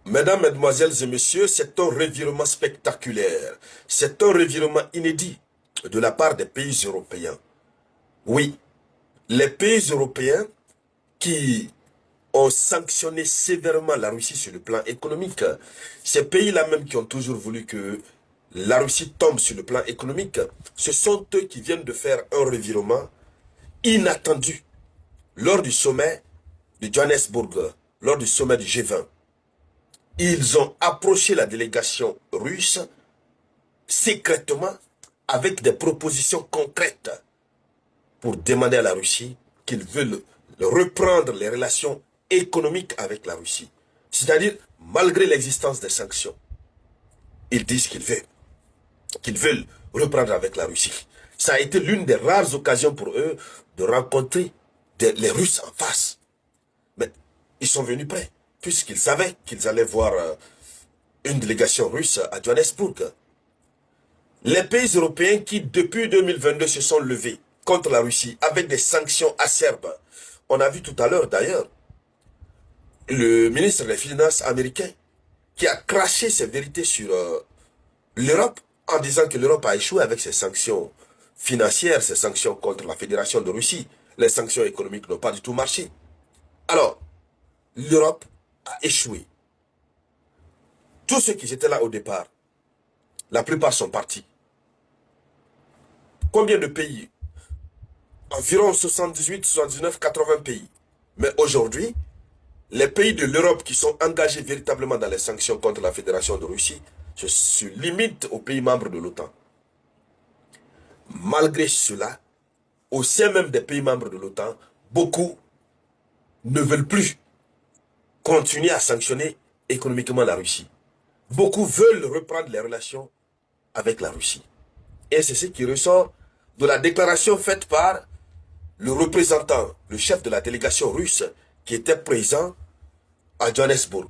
Mesdames, Mesdemoiselles et Messieurs, c'est un revirement spectaculaire. C'est un revirement inédit de la part des pays européens. Oui, les pays européens qui ont sanctionné sévèrement la Russie sur le plan économique. Ces pays-là même qui ont toujours voulu que la Russie tombe sur le plan économique, ce sont eux qui viennent de faire un revirement inattendu lors du sommet de Johannesburg, lors du sommet du G20. Ils ont approché la délégation russe secrètement avec des propositions concrètes pour demander à la Russie qu'ils veulent reprendre les relations économiques avec la Russie. C'est-à-dire, malgré l'existence des sanctions, ils disent qu'ils veulent reprendre avec la Russie. Ça a été l'une des rares occasions pour eux de rencontrer les Russes en face. Mais ils sont venus prêts, puisqu'ils savaient qu'ils allaient voir une délégation russe à Johannesburg. Les pays européens qui, depuis 2022, se sont levés contre la Russie avec des sanctions acerbes. On a vu tout à l'heure, d'ailleurs, le ministre des Finances américain qui a craché ses vérités sur l'Europe en disant que l'Europe a échoué avec ses sanctions financières, ses sanctions contre la Fédération de Russie. Les sanctions économiques n'ont pas du tout marché. Alors, l'Europe a échoué. Tous ceux qui étaient là au départ, la plupart sont partis. Combien de pays? Environ 78, 79, 80 pays. Mais aujourd'hui, les pays de l'Europe qui sont engagés véritablement dans les sanctions contre la Fédération de Russie se limitent aux pays membres de l'OTAN. Malgré cela, au sein même des pays membres de l'OTAN, beaucoup ne veulent plus continuer à sanctionner économiquement la Russie. Beaucoup veulent reprendre les relations avec la Russie. Et c'est ce qui ressort de la déclaration faite par le représentant, le chef de la délégation russe qui était présent à Johannesburg.